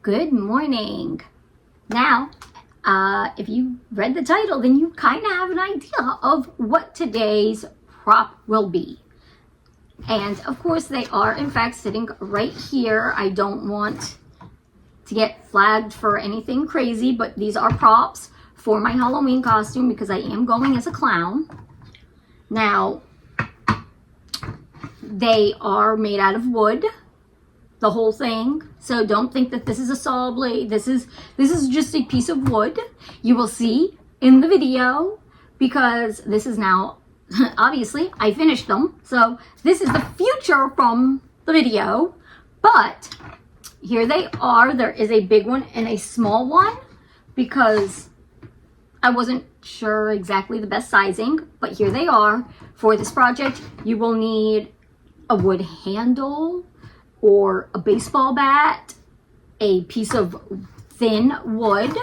Good morning. Now, if you read the title, then you kind of have an idea of what today's prop will be. And of course, they are in fact sitting right here. I don't want to get flagged for anything crazy, but these are props for my Halloween costume because I am going as a clown. Now, they are made out of wood, the whole thing. So don't think that this is a saw blade. This is just a piece of wood. You will see in the video because this is now, obviously, I finished them. So this is the future from the video. But here they are. There is a big one and a small one because I wasn't sure exactly the best sizing. But here they are. For this project, you will need a wood handle or a baseball bat, a piece of thin wood,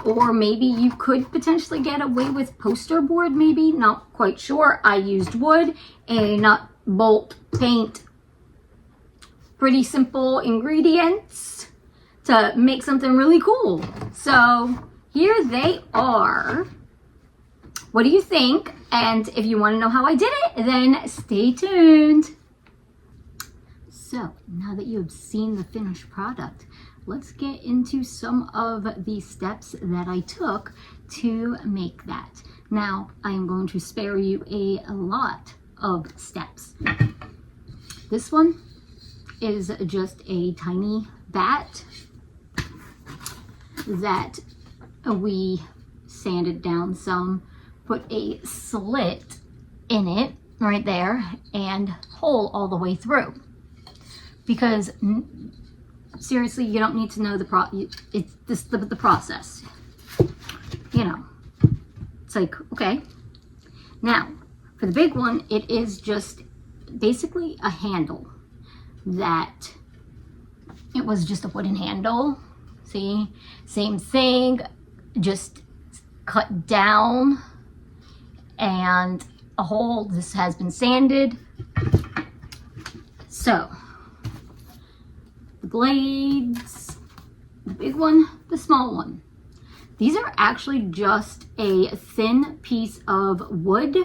or maybe you could potentially get away with poster board, maybe, not quite sure. I used wood, a nut, bolt, paint, pretty simple ingredients to make something really cool. So here they are. What do you think? And if you want to know how I did it, then stay tuned. So now that you have seen the finished product, let's get into some of the steps that I took to make that. Now, I am going to spare you a lot of steps. This one is just a tiny bat that we sanded down some, put a slit in it right there, and hole all the way through. Because seriously, you don't need to know the process. You know, it's like, okay. Now, for the big one, it is just basically a handle that it was just a wooden handle. See, same thing, just cut down and a hole. This has been sanded. So, the blades, the big one, the small one. These are actually just a thin piece of wood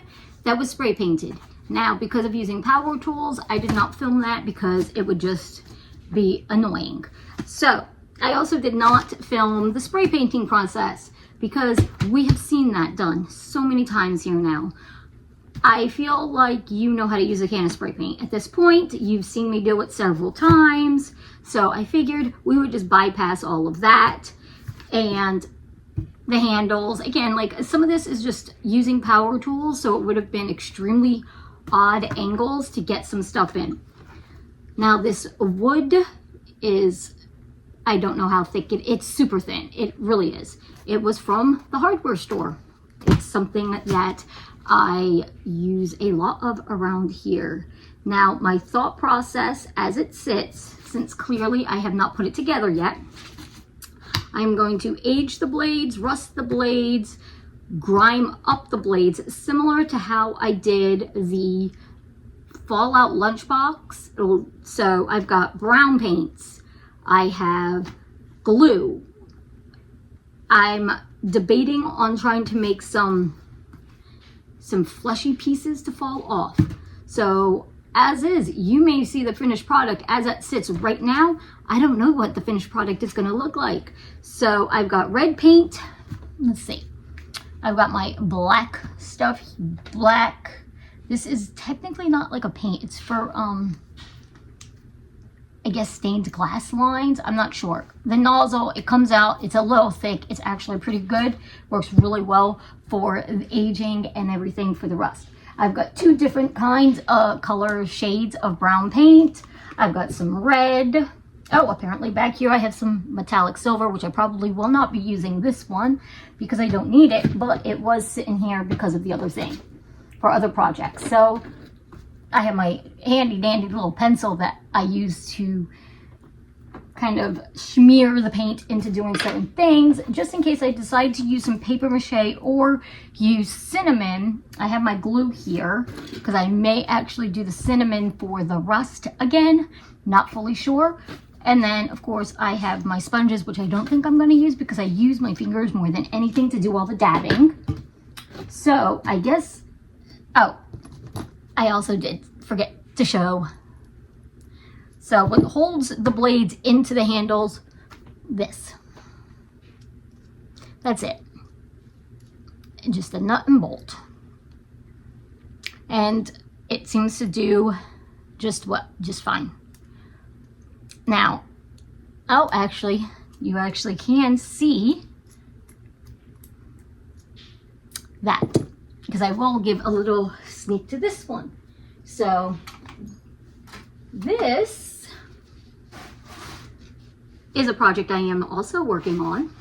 that was spray painted. Now, because of using power tools, I did not film that because it would just be annoying. So, I also did not film the spray painting process because we have seen that done so many times here now. I feel like you know how to use a can of spray paint. At this point, you've seen me do it several times. So I figured we would just bypass all of that. And the handles, again, like some of this is just using power tools. So it would have been extremely odd angles to get some stuff in. Now this wood is, I don't know how thick it's super thin. It really is. It was from the hardware store. It's something that I use a lot of around here. Now, my thought process as it sits, since clearly I have not put it together yet, I'm going to age the blades, rust the blades, grime up the blades, similar to how I did the Fallout lunchbox. So I've got brown paints, I have glue. I'm debating on trying to make some fleshy pieces to fall off. So as is, you may see the finished product as it sits right now. I don't know what the finished product is going to look like. So I've got red paint. Let's see. I've got my black stuff. Black. This is technically not like a paint. It's for, I guess, stained glass lines. I'm not sure. The nozzle, it comes out. It's a little thick. It's actually pretty good. Works really well for aging and everything for the rust. I've got two different kinds of color shades of brown paint. I've got some red. Oh, apparently back here I have some metallic silver, which I probably will not be using this one because I don't need it, but it was sitting here because of the other thing for other projects. So I have my handy dandy little pencil that I use to kind of smear the paint into doing certain things, just in case I decide to use some paper mache or use cinnamon. I have my glue here because I may actually do the cinnamon for the rust again, not fully sure. And then, of course, I have my sponges, which I don't think I'm going to use because I use my fingers more than anything to do all the dabbing. So, I guess, oh, I also did forget to show. So, what holds the blades into the handles, this. That's it. And just a nut and bolt. And it seems to do just fine. Now, oh, actually, you actually can see that, because I will give a little sneak to this one. So, this is a project I am also working on.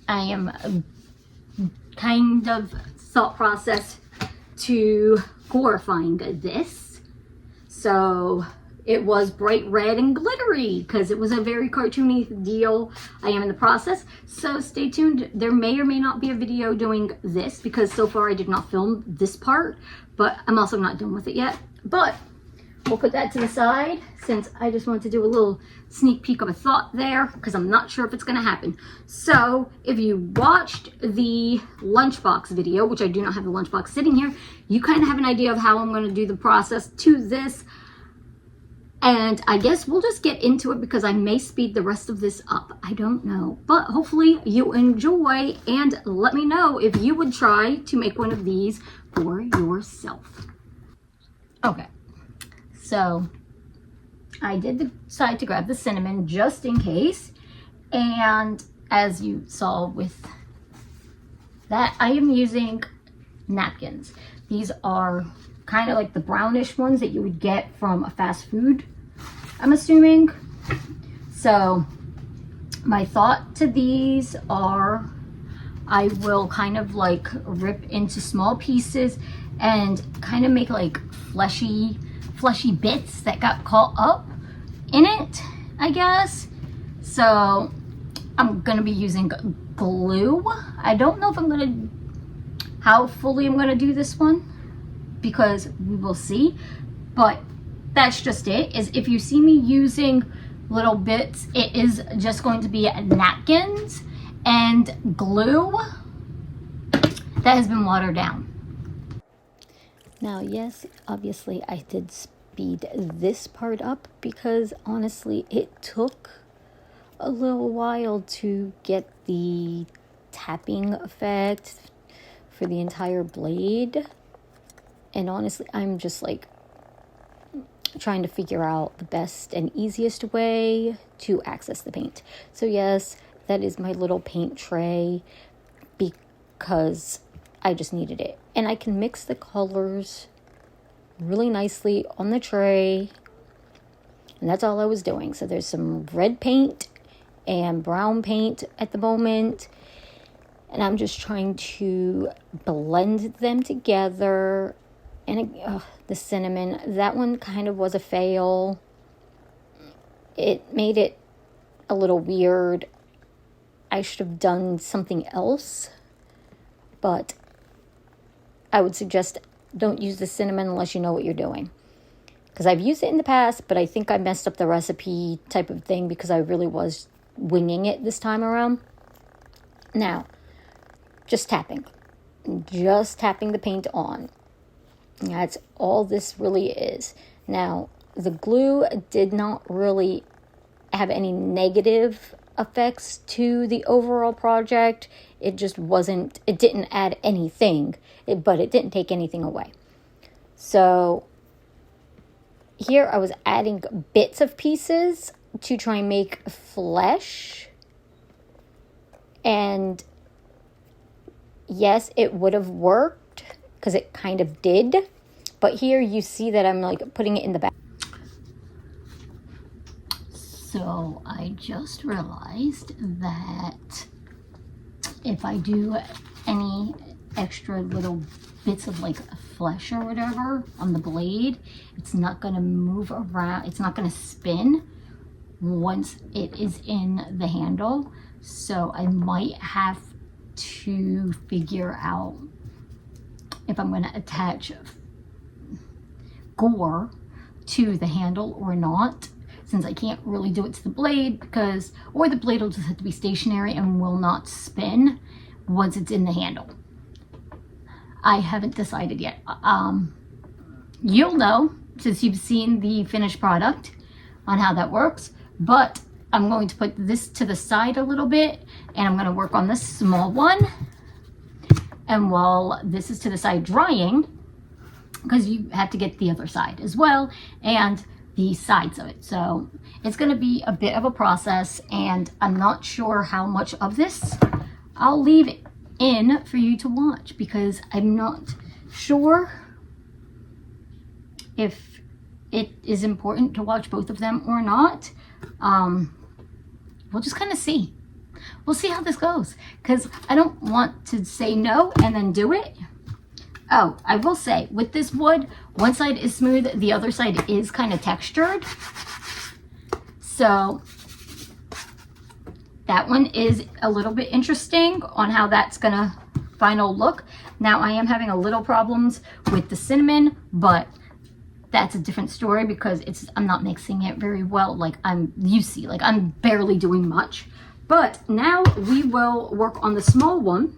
I am kind of thought process to glorifying this. So it was bright red and glittery because it was a very cartoony deal. I am in the process, so stay tuned. There may or may not be a video doing this because so far I did not film this part, but I'm also not done with it yet. But we'll put that to the side since I just wanted to do a little sneak peek of a thought there because I'm not sure if it's going to happen. So if you watched the lunchbox video, which I do not have the lunchbox sitting here, you kind of have an idea of how I'm going to do the process to this. And I guess we'll just get into it because I may speed the rest of this up. I don't know. But hopefully you enjoy and let me know if you would try to make one of these for yourself. Okay. So I did decide to grab the cinnamon just in case. And as you saw with that, I am using napkins. These are kind of like the brownish ones that you would get from a fast food, I'm assuming. So my thought to these are I will kind of like rip into small pieces and kind of make like fleshy bits that got caught up in it, I guess. So I'm gonna be using glue. I don't know if how fully I'm gonna do this one because we will see, but that's just it. Is if you see me using little bits, it is just going to be napkins and glue that has been watered down. Now, yes, obviously I did speed this part up because honestly it took a little while to get the tapping effect for the entire blade. And honestly, I'm just like trying to figure out the best and easiest way to access the paint. So yes, that is my little paint tray because I just needed it. And I can mix the colors really nicely on the tray. And that's all I was doing. So there's some red paint and brown paint at the moment. And I'm just trying to blend them together. And the cinnamon, that one kind of was a fail. It made it a little weird. I should have done something else. But I would suggest don't use the cinnamon unless you know what you're doing. Because I've used it in the past, but I think I messed up the recipe type of thing because I really was winging it this time around. Now, just tapping. Just tapping the paint on. That's all this really is. Now, the glue did not really have any negative effects to the overall project. It just wasn't, it didn't add anything, but it didn't take anything away. So here I was adding bits of pieces to try and make flesh. And yes, it would have worked because it kind of did. But here you see that I'm like putting it in the back. So I just realized that if I do any extra little bits of like flesh or whatever on the blade, it's not going to move around. It's not going to spin once it is in the handle. So I might have to figure out if I'm going to attach gore to the handle or not, since I can't really do it to the blade because, or the blade will just have to be stationary and will not spin once it's in the handle. I haven't decided yet. You'll know since you've seen the finished product on how that works, but I'm going to put this to the side a little bit and I'm going to work on this small one. And while this is to the side drying, because you have to get the other side as well and the sides of it. So it's going to be a bit of a process, and I'm not sure how much of this I'll leave in for you to watch because I'm not sure if it is important to watch both of them or not. We'll just kind of see. We'll see how this goes because I don't want to say no and then do it. Oh, I will say with this wood, one side is smooth, the other side is kind of textured. So that one is a little bit interesting on how that's gonna final look. Now I am having a little problems with the cinnamon, but that's a different story because I'm not mixing it very well. Like you see, like I'm barely doing much. But now we will work on the small one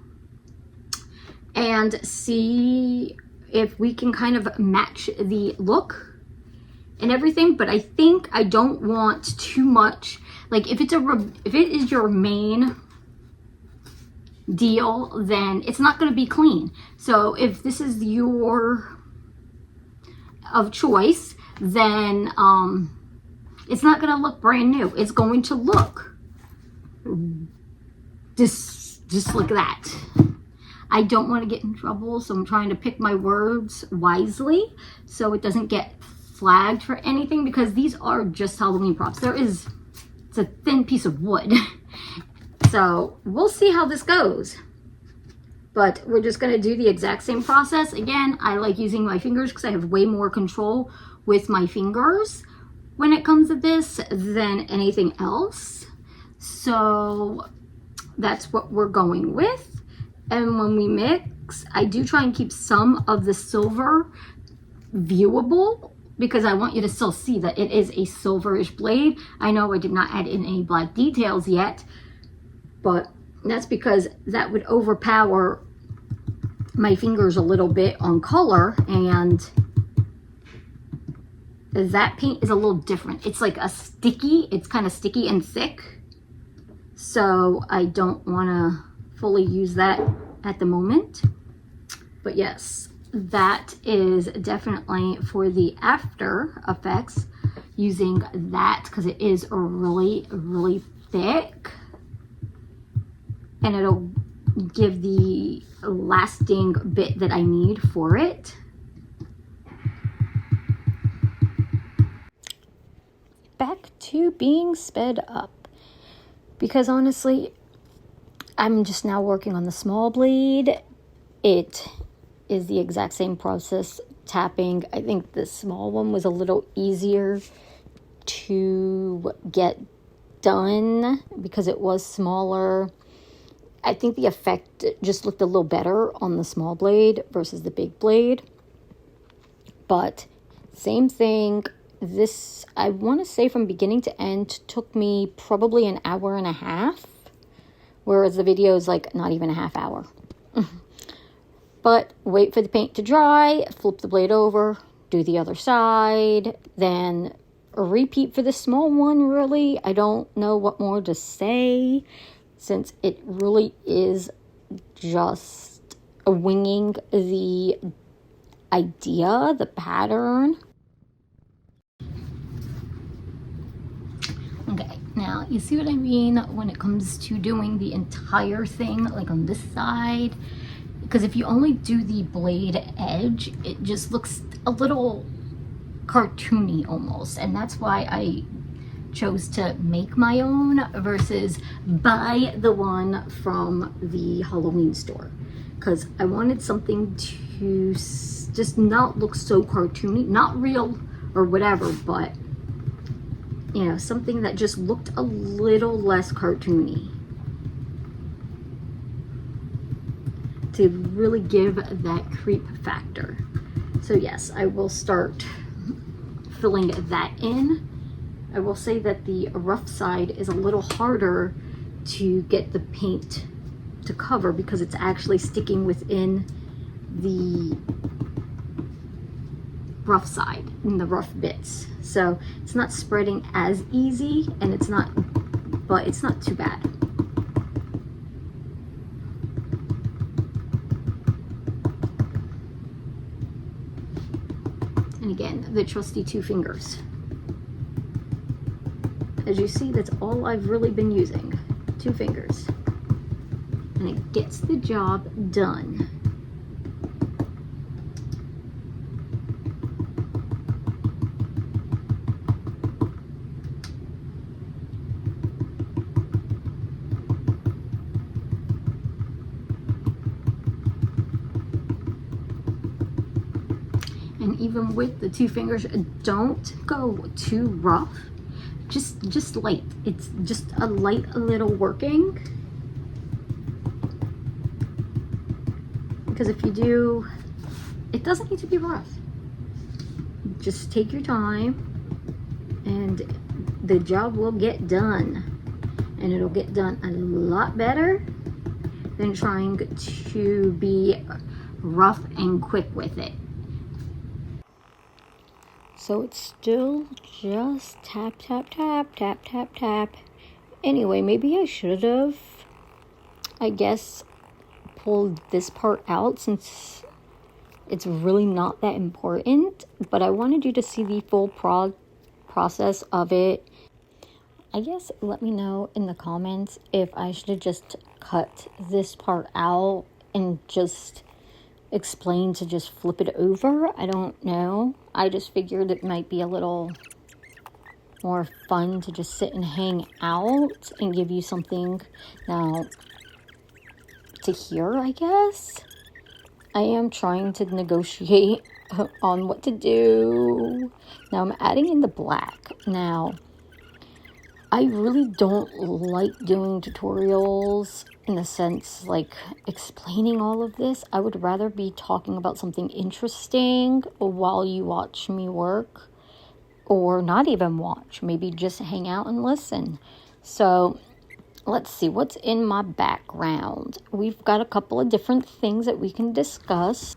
and see if we can kind of match the look and everything. But I think I don't want too much. Like if it is your main deal, then it's not going to be clean. So if this is your of choice, then it's not going to look brand new. It's going to look just like that. I don't want to get in trouble, so I'm trying to pick my words wisely so it doesn't get flagged for anything, because these are just Halloween props. It's a thin piece of wood. So we'll see how this goes. But we're just going to do the exact same process. Again, I like using my fingers because I have way more control with my fingers when it comes to this than anything else. So that's what we're going with. And when we mix, I do try and keep some of the silver viewable because I want you to still see that it is a silverish blade. I know I did not add in any black details yet, but that's because that would overpower my fingers a little bit on color, and that paint is a little different. It's like it's kind of sticky and thick. So I don't want to fully use that at the moment. But yes, that is definitely for the after effects using that because it is really, really thick. And it'll give the lasting bit that I need for it. Back to being sped up. Because honestly, I'm just now working on the small blade. It is the exact same process, tapping. I think the small one was a little easier to get done because it was smaller. I think the effect just looked a little better on the small blade versus the big blade. But same thing. This, I want to say from beginning to end, took me probably an hour and a half. Whereas the video is like not even a half hour. But wait for the paint to dry, flip the blade over, do the other side, then repeat for the small one, really. I don't know what more to say, since it really is just winging the idea, the pattern. Okay, now you see what I mean when it comes to doing the entire thing, like on this side? Because if you only do the blade edge, it just looks a little cartoony almost. And that's why I chose to make my own versus buy the one from the Halloween store. Because I wanted something to just not look so cartoony, not real or whatever, but you know, something that just looked a little less cartoony to really give that creep factor. So yes, I will start filling that in. I will say that the rough side is a little harder to get the paint to cover because it's actually sticking within the rough side, in the rough bits. So it's not spreading as easy, and it's not, but it's not too bad. And again, the trusty 2 fingers. As you see, that's all I've really been using, 2 fingers. And it gets the job done. And even with the 2 fingers, don't go too rough. Just light. It's just a light little working. Because if you do, it doesn't need to be rough. Just take your time and the job will get done. And it'll get done a lot better than trying to be rough and quick with it. So it's still just tap, tap, tap, tap, tap, tap. Anyway, maybe I should have, I guess, pulled this part out since it's really not that important. But I wanted you to see the full process of it. I guess let me know in the comments if I should have just cut this part out and just explain to just flip it over. I don't know. I just figured it might be a little more fun to just sit and hang out and give you something now to hear, I guess. I am trying to negotiate on what to do. Now I'm adding in the black. Now, I really don't like doing tutorials in the sense like explaining all of this. I would rather be talking about something interesting while you watch me work, or not even watch, maybe just hang out and listen. So let's see what's in my background. We've got a couple of different things that we can discuss.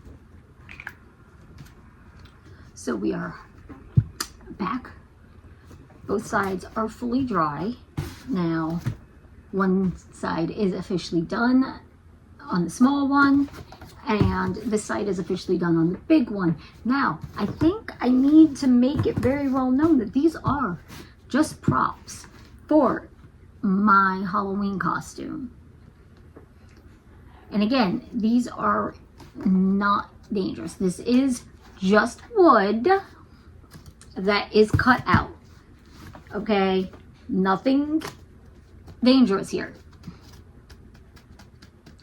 So we are back. Both sides are fully dry. Now, one side is officially done on the small one, and this side is officially done on the big one. Now, I think I need to make it very well known that these are just props for my Halloween costume. And again, these are not dangerous. This is just wood that is cut out. Okay, nothing dangerous here.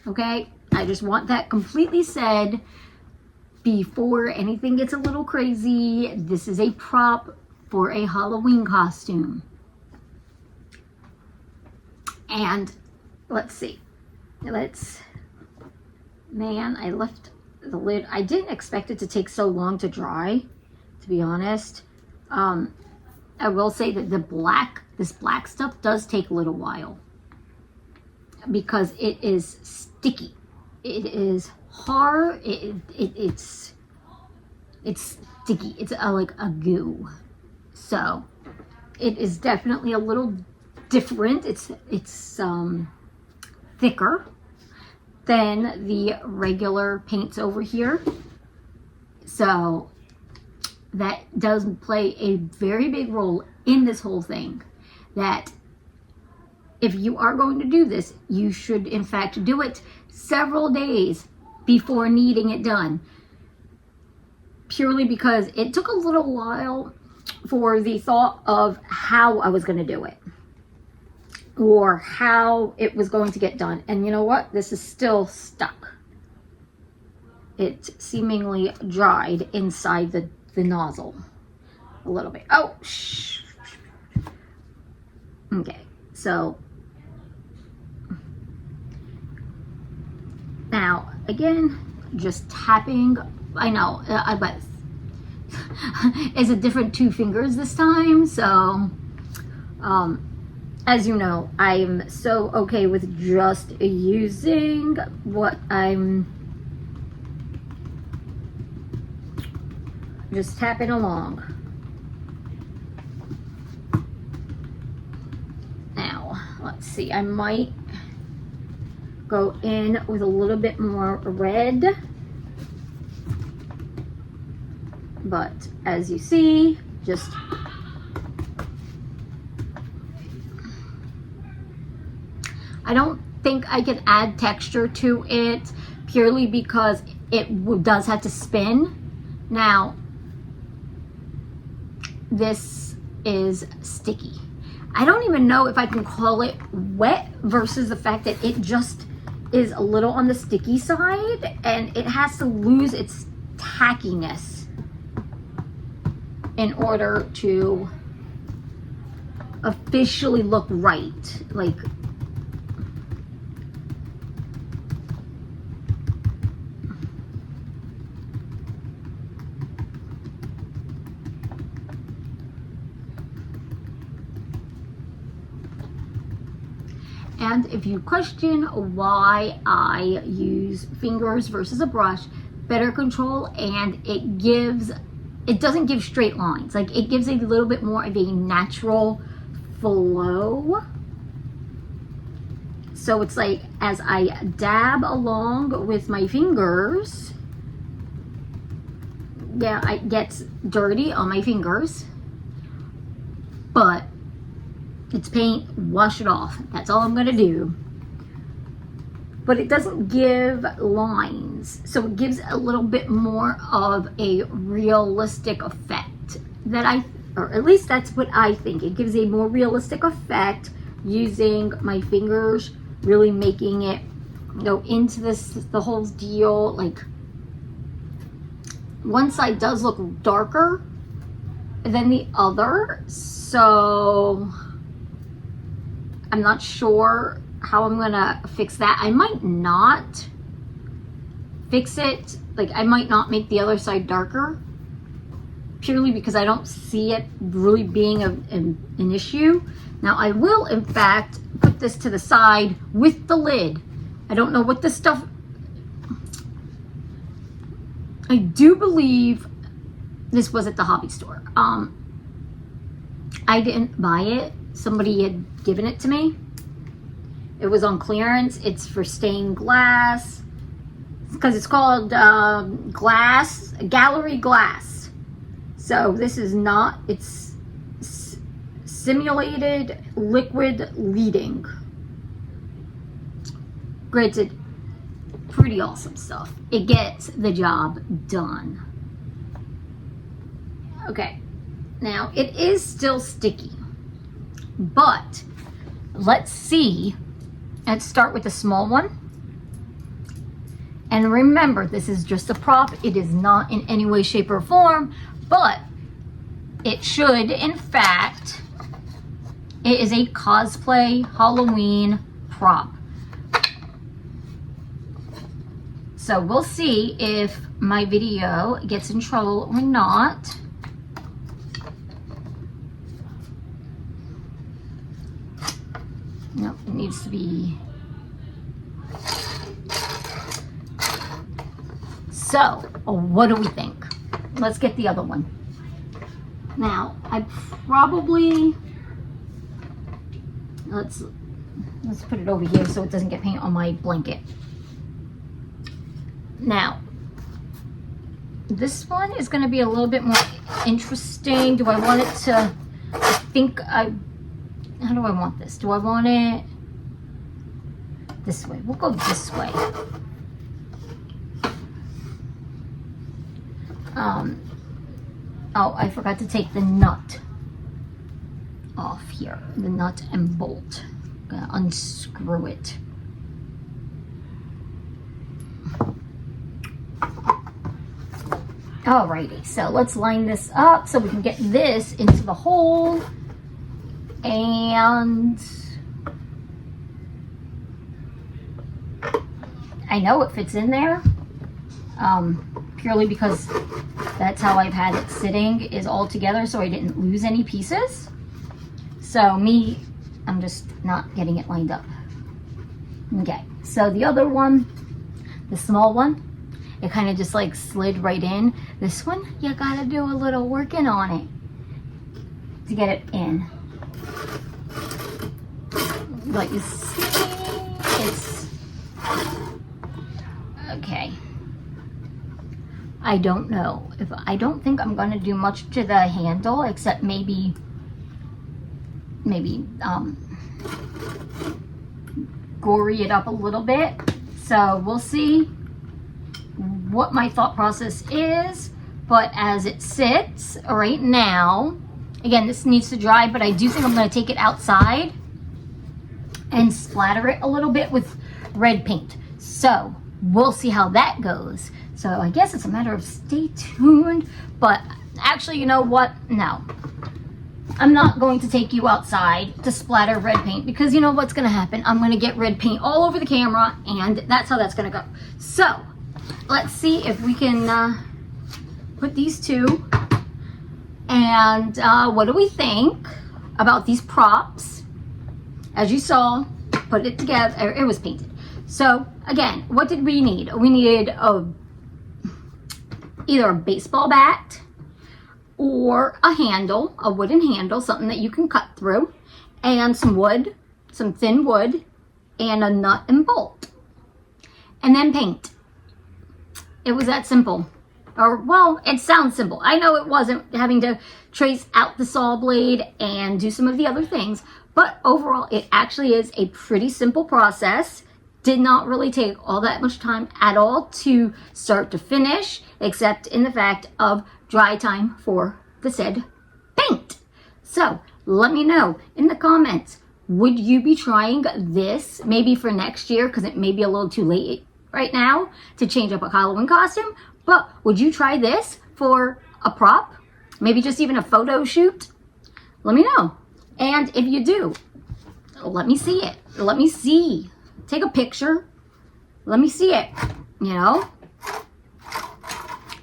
Okay, I just want that completely said before anything gets a little crazy. This is a prop for a Halloween costume. And let's see. Man, I left the lid. I didn't expect it to take so long to dry, to be honest. I will say that this black stuff does take a little while because it is sticky. It is hard. It's sticky. It's like a goo. So it is definitely a little different. It's thicker than the regular paints over here. So that does play a very big role in this whole thing. That if you are going to do this, you should in fact do it several days before needing it done. Purely because it took a little while for the thought of how I was going to do it. Or how it was going to get done. And you know what? This is still stuck. It seemingly dried inside the nozzle a little bit. Oh, shh. Okay, so now again, just tapping. I know, but is a different 2 fingers this time. So, as you know, I'm so okay with just using what I'm just tapping along. Now, let's see, I might go in with a little bit more red. But as you see, just I don't think I can add texture to it purely because it does have to spin. Now, this is sticky. I don't even know if I can call it wet versus the fact that it just is a little on the sticky side and it has to lose its tackiness in order to officially look right. Like, and if you question why I use fingers versus a brush, better control, and it doesn't give straight lines. Like, it gives a little bit more of a natural flow. So it's like, as I dab along with my fingers, yeah, it gets dirty on my fingers, but it's paint, wash it off. That's all I'm gonna do. But it doesn't give lines, so it gives a little bit more of a realistic effect or at least that's what I think. It gives a more realistic effect using my fingers, really making it go into the whole deal. Like, one side does look darker than the other, so I'm not sure how I'm gonna fix that. I might not fix it. Like, I might not make the other side darker purely because I don't see it really being an issue. Now, I will in fact put this to the side with the lid. I don't know what this stuff, I do believe this was at the hobby store. I didn't buy it. Somebody had given it to me. It was on clearance. It's for stained glass because it's called gallery glass. So this is not, it's simulated liquid leading. Granted, pretty awesome stuff. It gets the job done. Okay, now it is still sticky, but let's see. Let's start with the small one. And remember, this is just a prop. It is not in any way, shape, or form, but it should, in fact, it is a cosplay Halloween prop. So we'll see if my video gets in trouble or not. No, it needs to be. So, what do we think? Let's get the other one. Now, I probably, let's put it over here so it doesn't get paint on my blanket. Now, this one is going to be a little bit more interesting. Do I want it to, how do I want this? Do I want it this way? We'll go this way. Oh, I forgot to take the nut off here. The nut and bolt. I'm gonna unscrew it. Alrighty, so let's line this up so we can get this into the hole. And I know it fits in there purely because that's how I've had it sitting, is all together, so I didn't lose any pieces. So I'm just not getting it lined up. Okay, so the other one, the small one, it kind of just like slid right in. This one, you gotta do a little working on it to get it in. But you see, it's okay. I don't know. I don't think I'm gonna do much to the handle, except maybe gory it up a little bit. So we'll see what my thought process is. But as it sits right now, again, this needs to dry, but I do think I'm going to take it outside and splatter it a little bit with red paint. So we'll see how that goes. So I guess it's a matter of stay tuned. But actually, you know what? No. I'm not going to take you outside to splatter red paint, because you know what's going to happen? I'm going to get red paint all over the camera, and that's how that's going to go. So let's see if we can put these two. And what do we think about these props? As you saw, put it together. It was painted. So again, what did we need? We needed either a baseball bat or a handle, a wooden handle, something that you can cut through, and some wood, some thin wood, and a nut and bolt. And then paint. It was that simple. Or, well, it sounds simple. I know it wasn't, having to trace out the saw blade and do some of the other things, but overall it actually is a pretty simple process. Did not really take all that much time at all to start to finish, except in the fact of dry time for the said paint. So let me know in the comments, would you be trying this maybe for next year, because it may be a little too late right now to change up a Halloween costume, but would you try this for a prop, maybe just even a photo shoot? Let me know. And if you do, let me see it. Let me see. Take a picture. Let me see it. You know,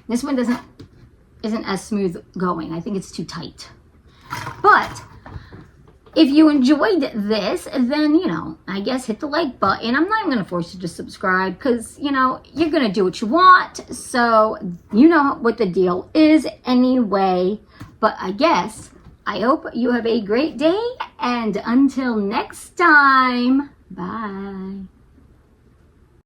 this one isn't as smooth going. I think it's too tight. But if you enjoyed this, then, you know, I guess hit the like button. I'm not even going to force you to subscribe, because, you know, you're going to do what you want. So you know what the deal is anyway. But I hope you have a great day. And until next time, bye.